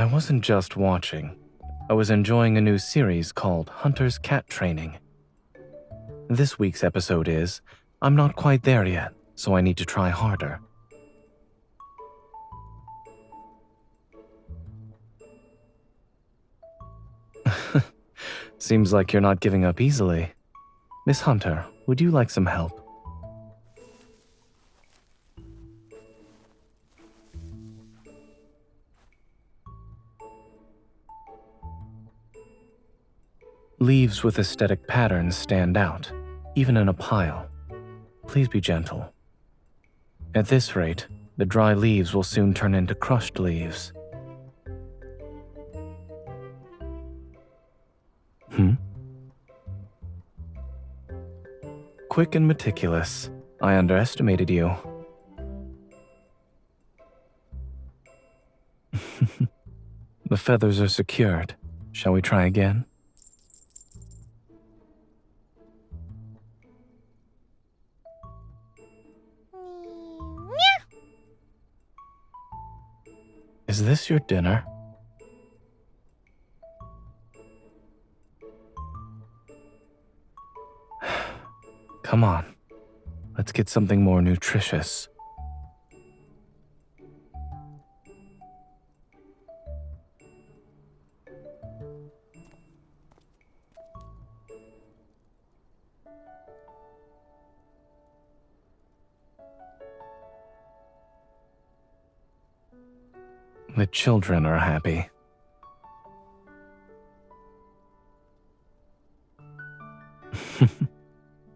I wasn't just watching. I was enjoying a new series called Hunter's Cat Training. This week's episode is, I'm not quite there yet, so I need to try harder. Seems like you're not giving up easily. Miss Hunter, would you like some help? Leaves with aesthetic patterns stand out, even in a pile. Please be gentle. At this rate, the dry leaves will soon turn into crushed leaves. Quick and meticulous. I underestimated you. The feathers are secured. Shall we try again? Is this your dinner? Come on. Let's get something more nutritious. The children are happy.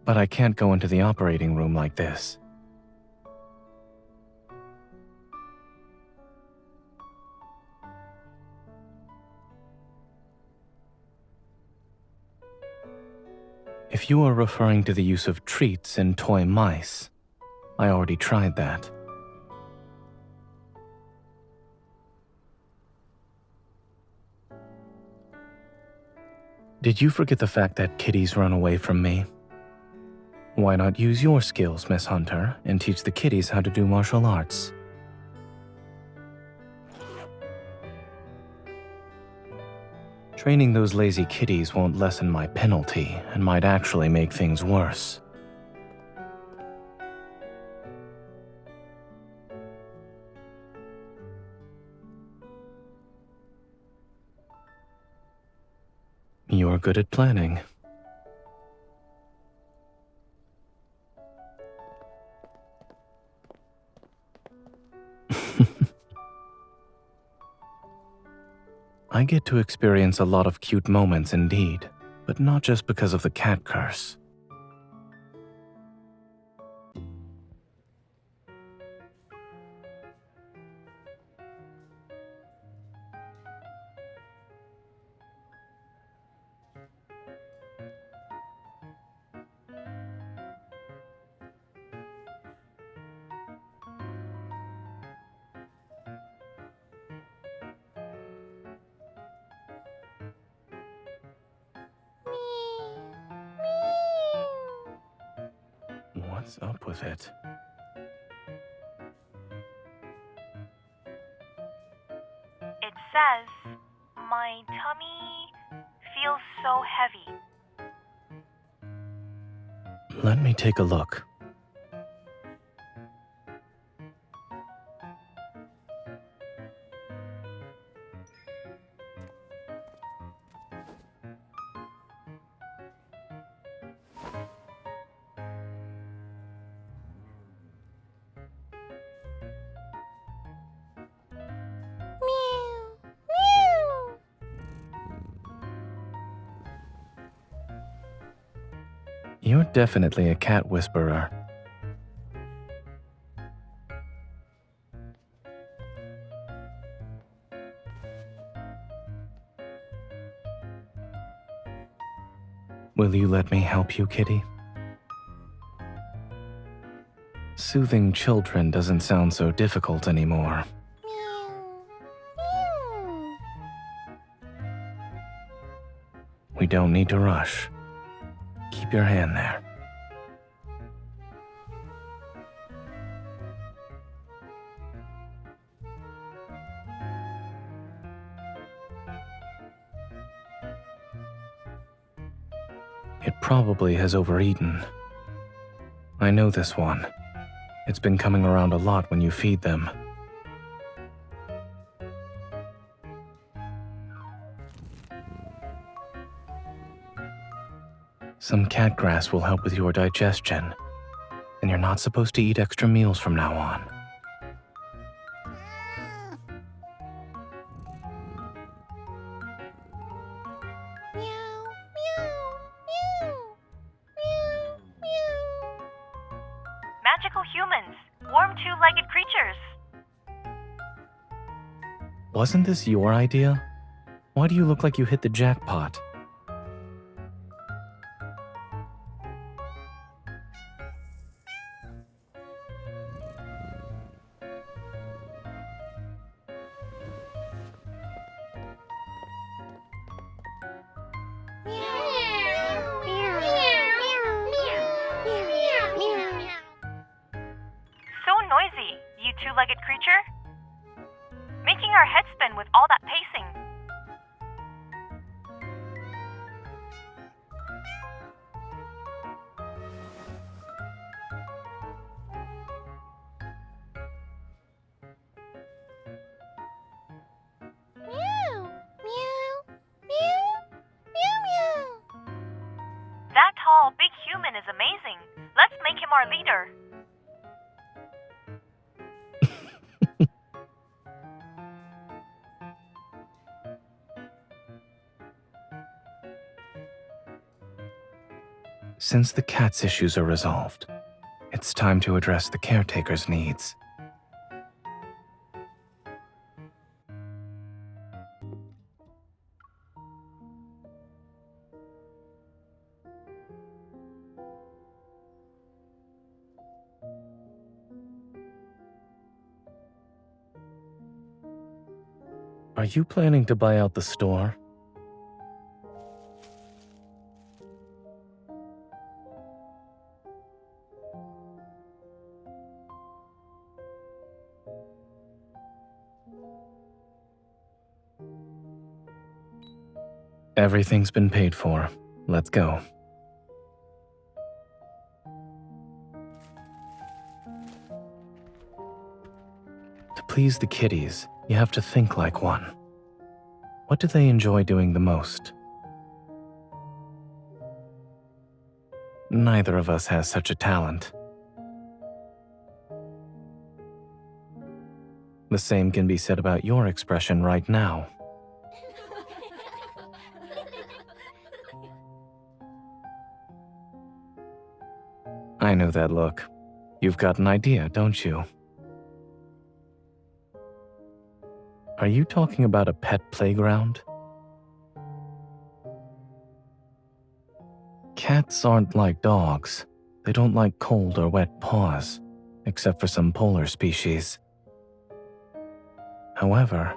But I can't go into the operating room like this. If you are referring to the use of treats in toy mice, I already tried that. Did you forget the fact that kitties run away from me? Why not use your skills, Miss Hunter, and teach the kitties how to do martial arts? Training those lazy kitties won't lessen my penalty and might actually make things worse. You're good at planning. I get to experience a lot of cute moments indeed, but not just because of the cat curse. What's up with it? It says, my tummy feels so heavy. Let me take a look. You're definitely a cat whisperer. Will you let me help you, kitty? Soothing children doesn't sound so difficult anymore. We don't need to rush. Keep your hand there. It probably has overeaten. I know this one. It's been coming around a lot when you feed them. Some cat grass will help with your digestion, and you're not supposed to eat extra meals from now on. Magical humans, warm two-legged creatures. Wasn't this your idea? Why do you look like you hit the jackpot? So noisy, you two-legged creature. Making our heads spin with all that pacing. That tall, big human is amazing. Let's make him our leader. Since the cat's issues are resolved, it's time to address the caretaker's needs. Are you planning to buy out the store? Everything's been paid for. Let's go. To please the kitties, you have to think like one. What do they enjoy doing the most? Neither of us has such a talent. The same can be said about your expression right now. I know that look. You've got an idea, don't you? Are you talking about a pet playground? Cats aren't like dogs. They don't like cold or wet paws, except for some polar species. However,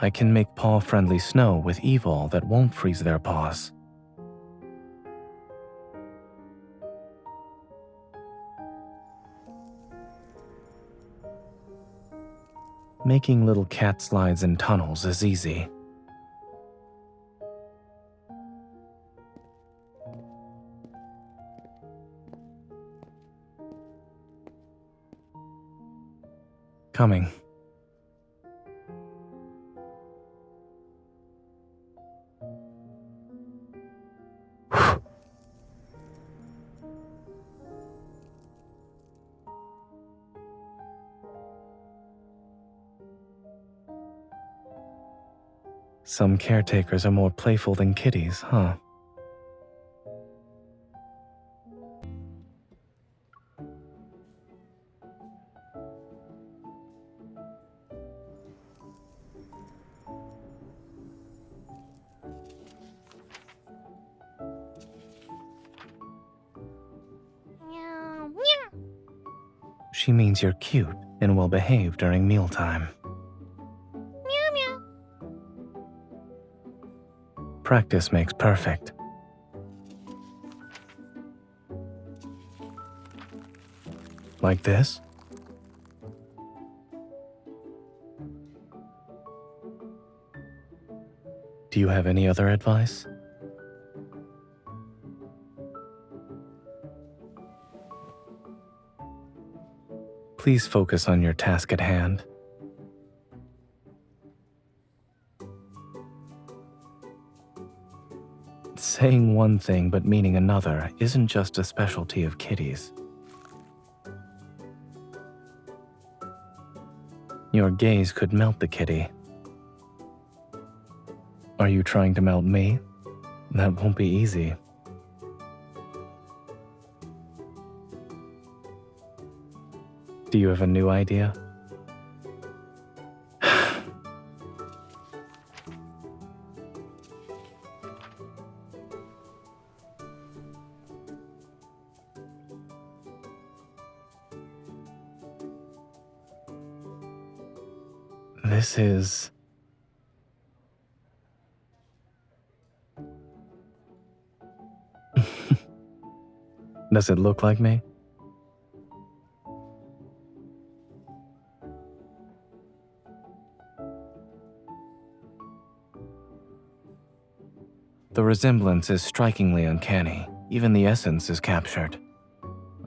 I can make paw-friendly snow with Evol that won't freeze their paws. Making little cat slides and tunnels is easy. Coming. Some caretakers are more playful than kitties, huh? She means you're cute and will behave during mealtime. Practice makes perfect. Like this? Do you have any other advice? Please focus on your task at hand. Saying one thing but meaning another isn't just a specialty of kitties. Your gaze could melt the kitty. Are you trying to melt me? That won't be easy. Do you have a new idea? This is... Does it look like me? The resemblance is strikingly uncanny. Even the essence is captured.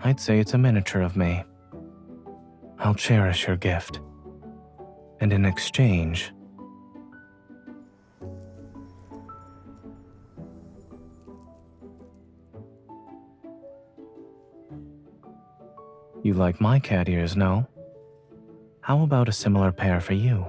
I'd say it's a miniature of me. I'll cherish your gift. And in exchange... You like my cat ears, no? How about a similar pair for you?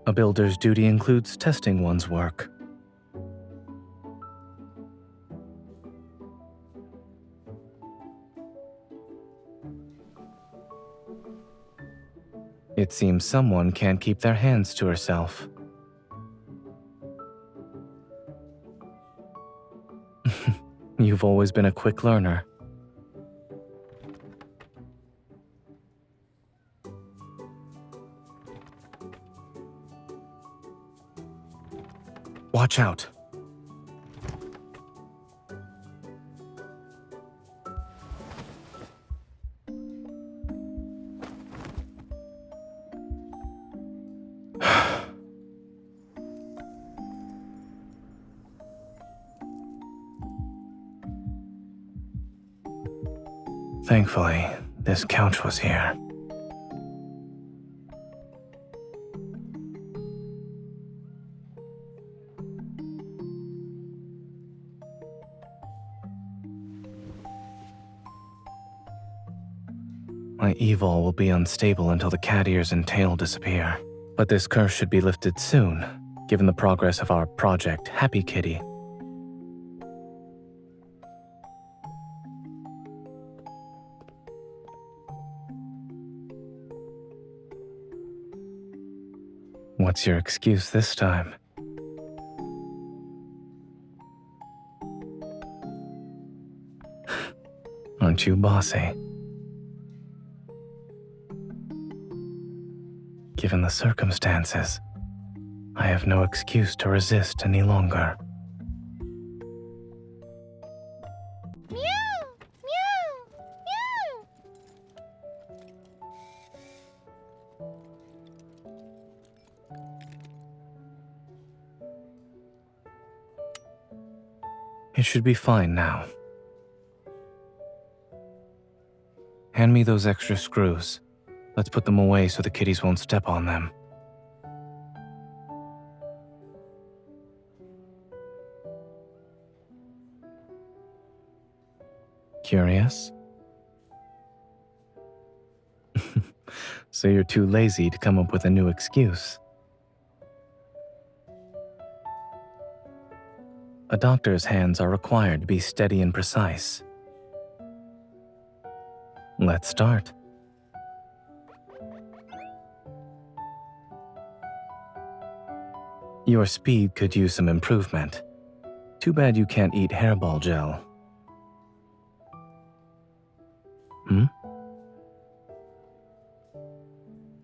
A builder's duty includes testing one's work. It seems someone can't keep their hands to herself. You've always been a quick learner. Watch out. Thankfully, this couch was here. My Evol will be unstable until the cat ears and tail disappear. But this curse should be lifted soon, given the progress of our project, Happy Kitty. What's your excuse this time? Aren't you bossy? Given the circumstances, I have no excuse to resist any longer. Meow! Meow! Meow! It should be fine now. Hand me those extra screws. Let's put them away so the kitties won't step on them. Curious? So you're too lazy to come up with a new excuse. A doctor's hands are required to be steady and precise. Let's start. Your speed could use some improvement. Too bad you can't eat hairball gel.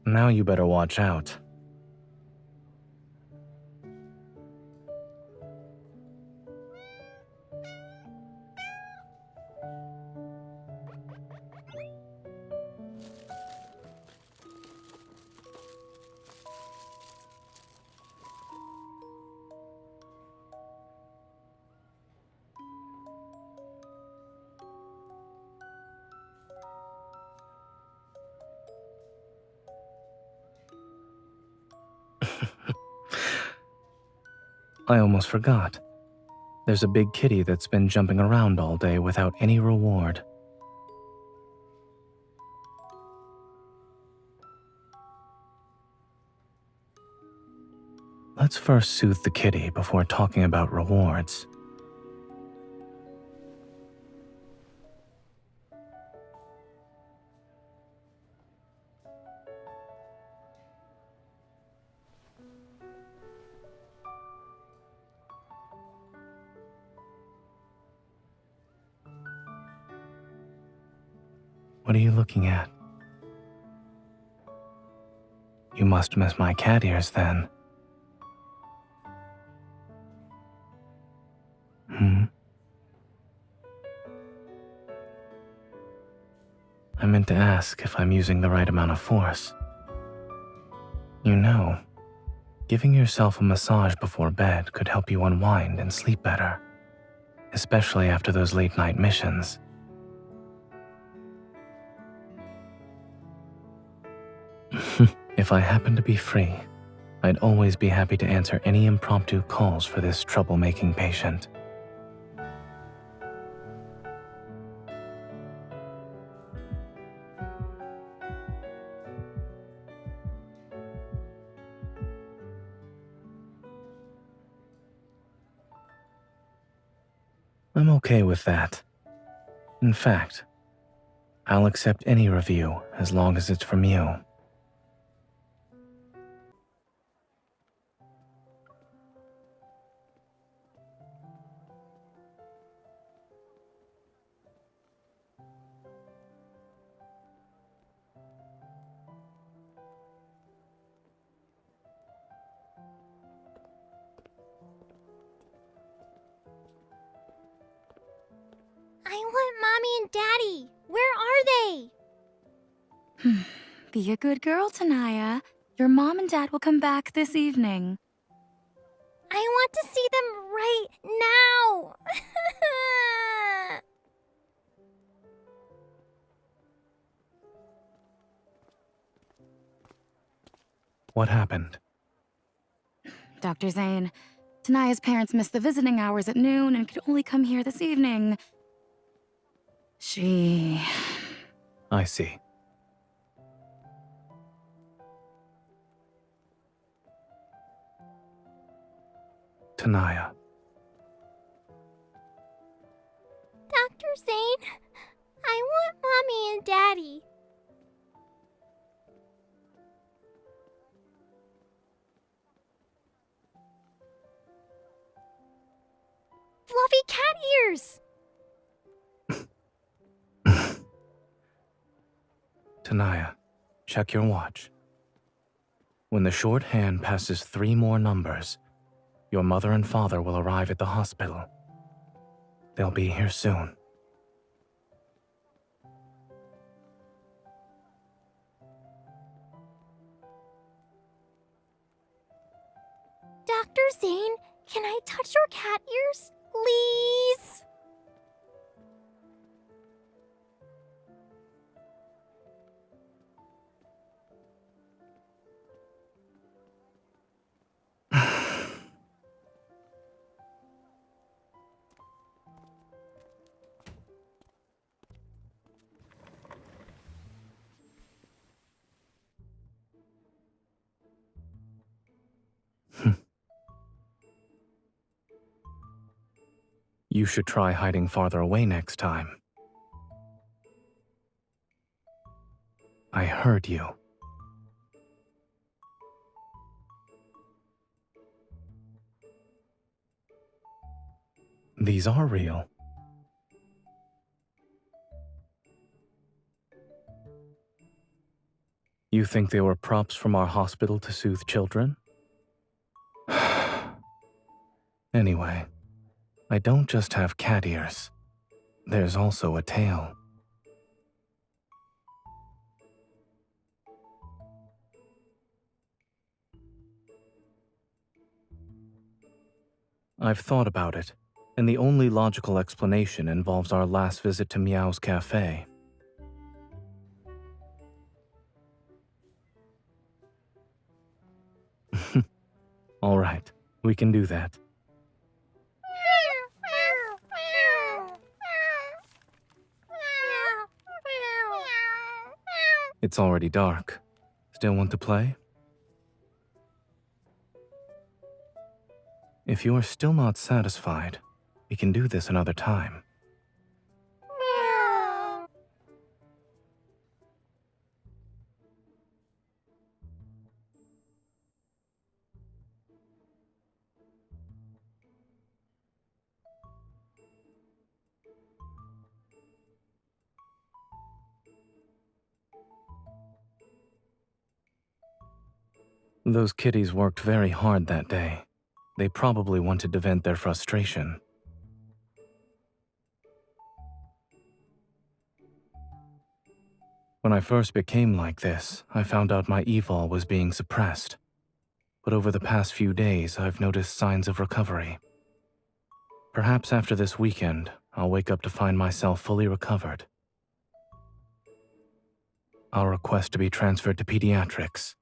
Now you better watch out. I almost forgot. There's a big kitty that's been jumping around all day without any reward. Let's first soothe the kitty before talking about rewards. What are you looking at? You must miss my cat ears then. I meant to ask if I'm using the right amount of force. You know, giving yourself a massage before bed could help you unwind and sleep better, especially after those late-night missions. If I happen to be free, I'd always be happy to answer any impromptu calls for this troublemaking patient. I'm okay with that. In fact, I'll accept any review as long as it's from you. I want Mommy and Daddy. Where are they? Be a good girl, Tanaya. Your mom and dad will come back this evening. I want to see them right now. What happened? Dr. Zayne, Tanaya's parents missed the visiting hours at noon and could only come here this evening. I see. Tanaya. Dr. Zayne, I want Mommy and Daddy. Fluffy cat ears! Tanaya, check your watch. When the shorthand passes 3 more numbers, your mother and father will arrive at the hospital. They'll be here soon. Dr. Zayne, can I touch your cat ears? Please? You should try hiding farther away next time. I heard you. These are real. You think they were props from our hospital to soothe children? Anyway, I don't just have cat ears. There's also a tail. I've thought about it, and the only logical explanation involves our last visit to Meow's cafe. All right, we can do that. It's already dark. Still want to play? If you are still not satisfied, we can do this another time. Those kitties worked very hard that day. They probably wanted to vent their frustration. When I first became like this, I found out my Evol was being suppressed. But over the past few days, I've noticed signs of recovery. Perhaps after this weekend, I'll wake up to find myself fully recovered. I'll request to be transferred to pediatrics.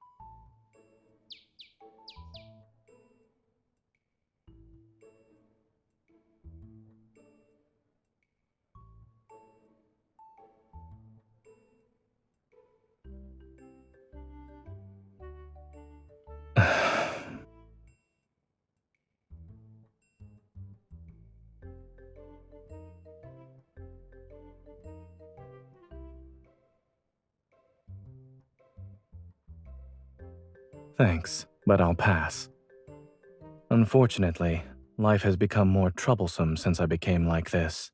Thanks, but I'll pass. Unfortunately, life has become more troublesome since I became like this.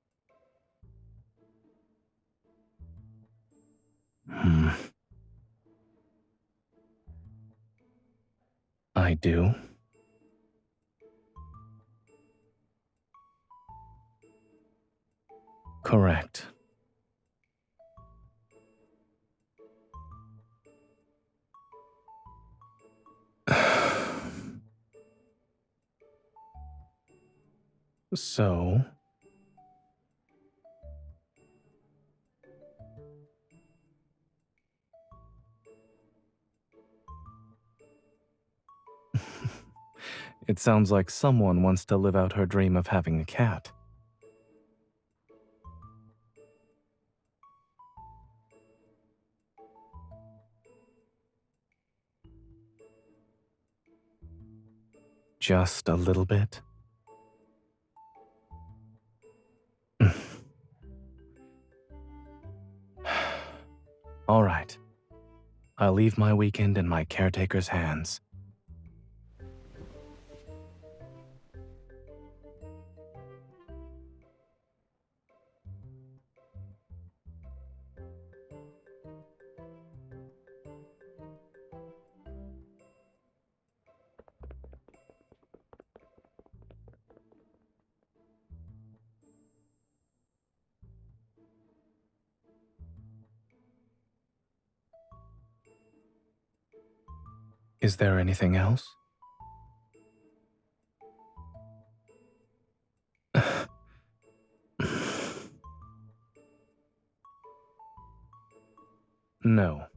I do? Correct. So... It sounds like someone wants to live out her dream of having a cat. Just a little bit? All right. I'll leave my weekend in my caretaker's hands. Is there anything else? No.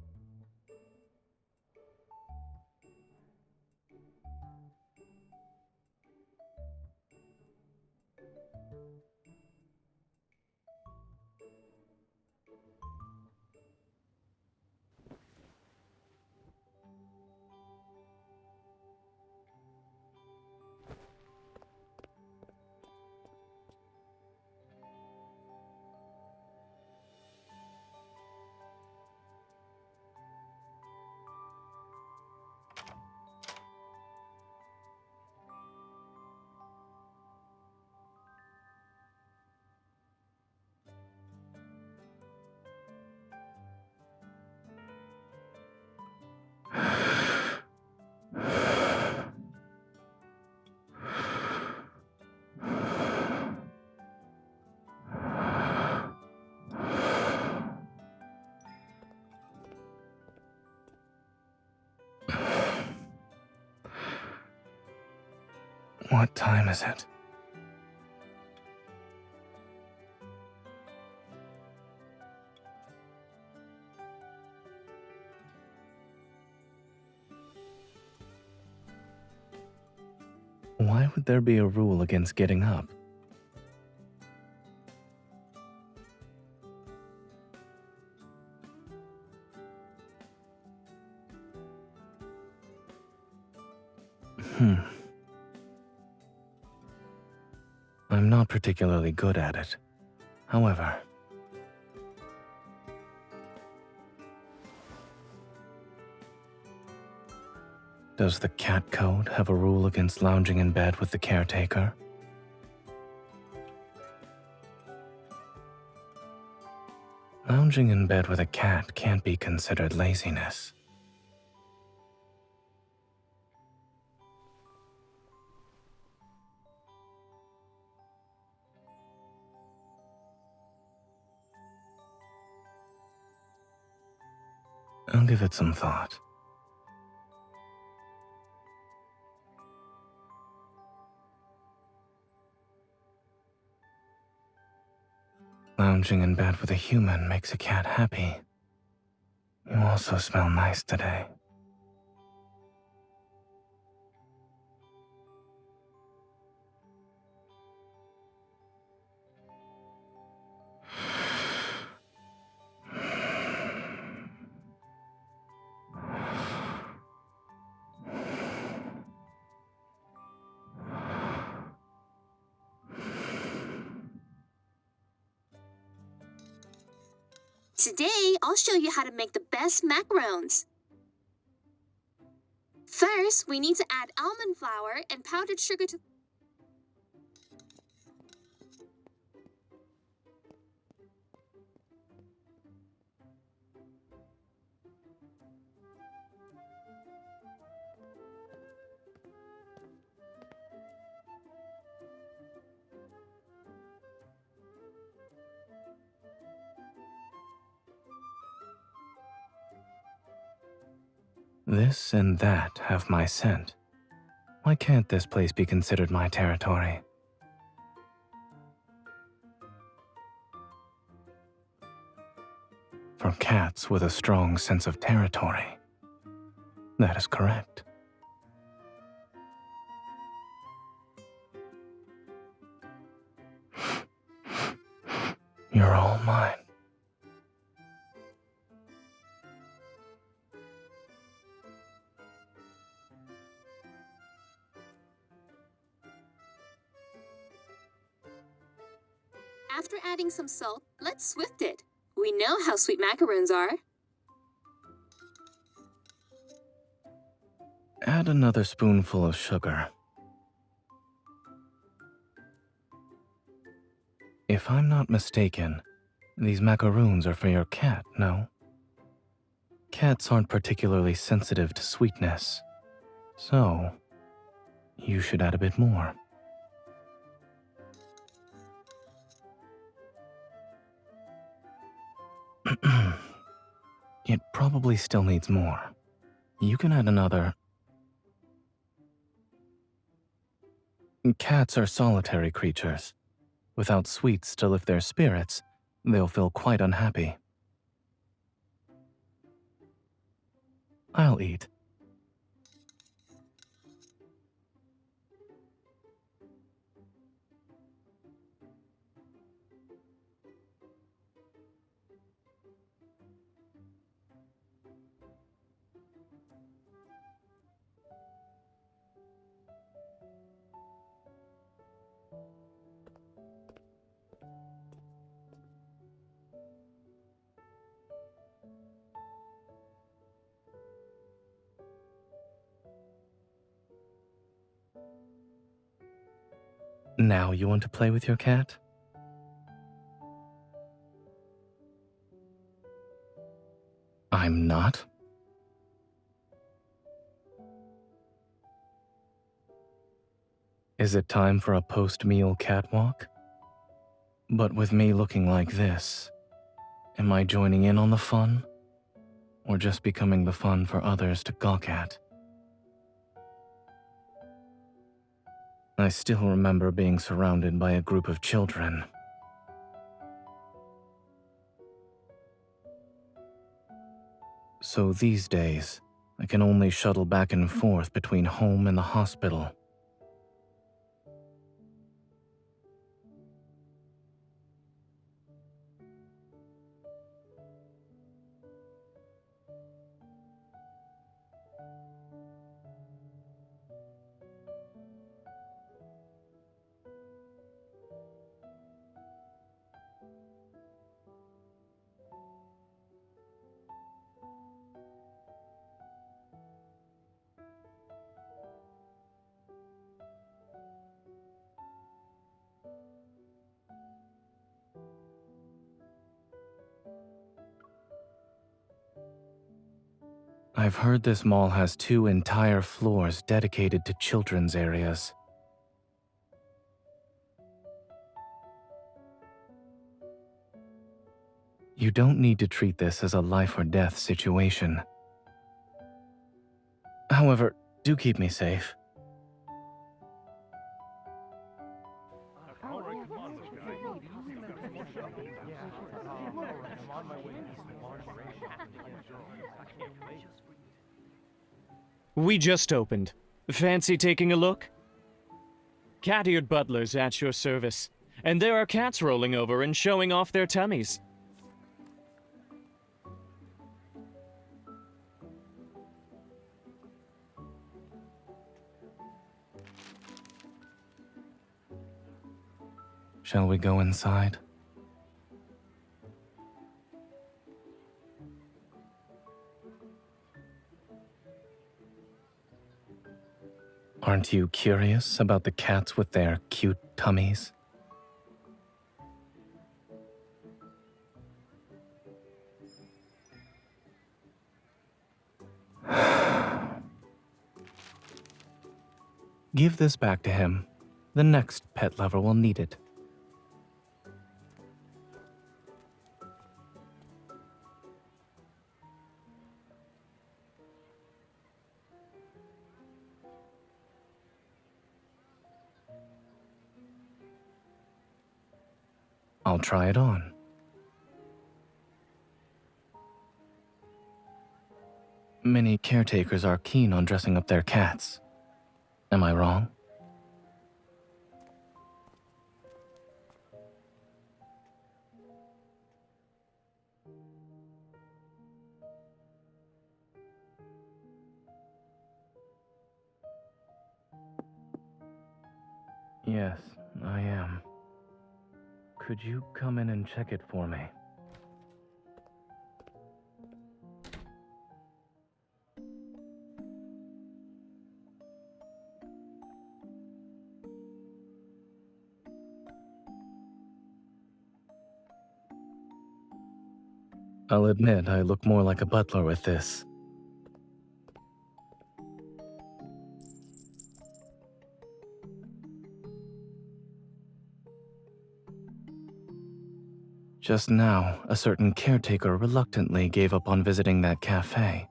What time is it? Why would there be a rule against getting up? I'm not particularly good at it. However, does the cat code have a rule against lounging in bed with the caretaker? Lounging in bed with a cat can't be considered laziness. I'll give it some thought. Lounging in bed with a human makes a cat happy. You also smell nice today. Today, I'll show you how to make the best macarons. First, we need to add almond flour and powdered sugar to... This and that have my scent. Why can't this place be considered my territory? For cats with a strong sense of territory. That is correct. You're all mine. After adding some salt, let's swift it. We know how sweet macarons are. Add another spoonful of sugar. If I'm not mistaken, these macaroons are for your cat, no? Cats aren't particularly sensitive to sweetness, so you should add a bit more. It probably still needs more. You can add another. Cats are solitary creatures. Without sweets to lift their spirits, they'll feel quite unhappy. I'll eat. Now you want to play with your cat? I'm not. Is it time for a post-meal catwalk? But with me looking like this, am I joining in on the fun? Or just becoming the fun for others to gawk at? I still remember being surrounded by a group of children. So these days, I can only shuttle back and forth between home and the hospital. I've heard this mall has 2 entire floors dedicated to children's areas. You don't need to treat this as a life or death situation. However, do keep me safe. We just opened. Fancy taking a look? Cat-eared butlers at your service. And there are cats rolling over and showing off their tummies. Shall we go inside? Aren't you curious about the cats with their cute tummies? Give this back to him. The next pet lover will need it. I'll try it on. Many caretakers are keen on dressing up their cats. Am I wrong? Yes, I am. Could you come in and check it for me? I'll admit I look more like a butler with this. Just now, a certain caretaker reluctantly gave up on visiting that cafe.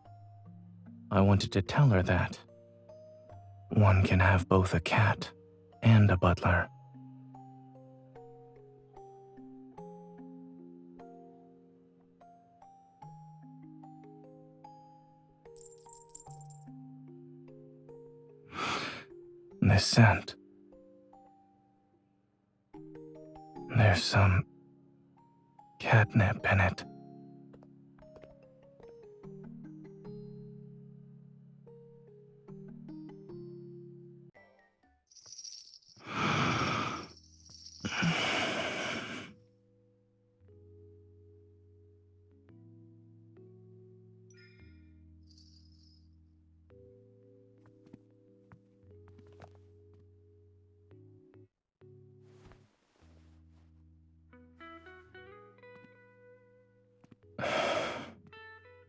I wanted to tell her that one can have both a cat and a butler. This scent. There's some catnip in it.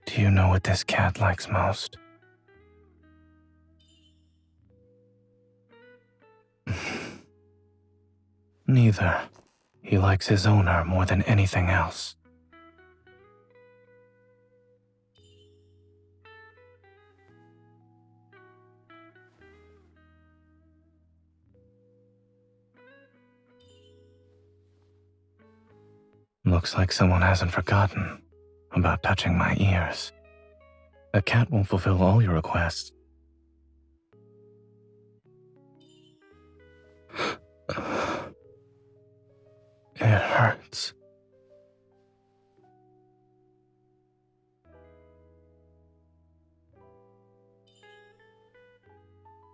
Do you know what this cat likes most? Neither. He likes his owner more than anything else. Looks like someone hasn't forgotten about touching my ears. A cat won't fulfill all your requests. It hurts.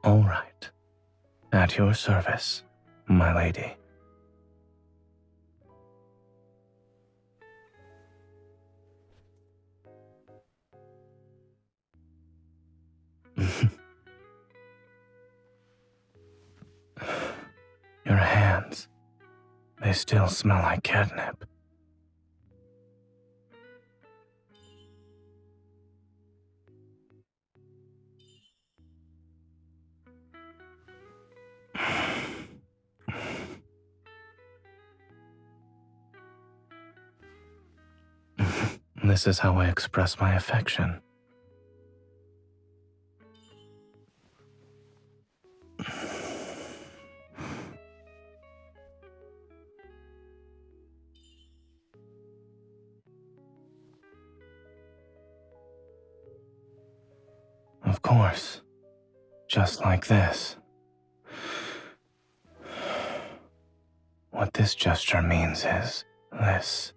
All right. At your service, my lady. Your hands. They still smell like catnip. This is how I express my affection. Of course. Just like this. What this gesture means is, this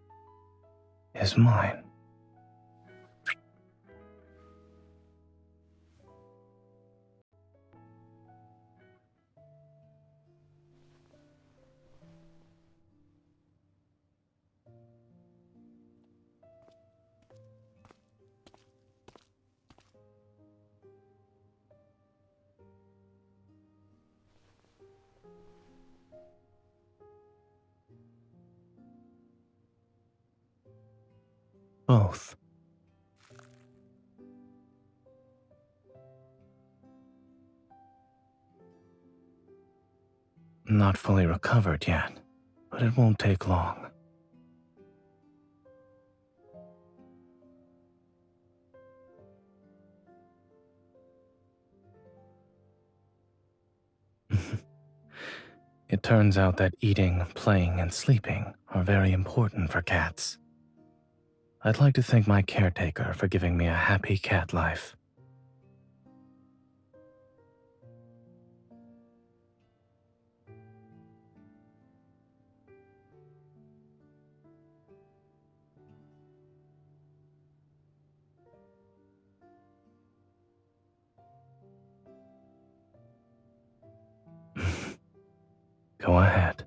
is mine. Both. Not fully recovered yet, but it won't take long. It turns out that eating, playing, and sleeping are very important for cats. I'd like to thank my caretaker for giving me a happy cat life. Go ahead.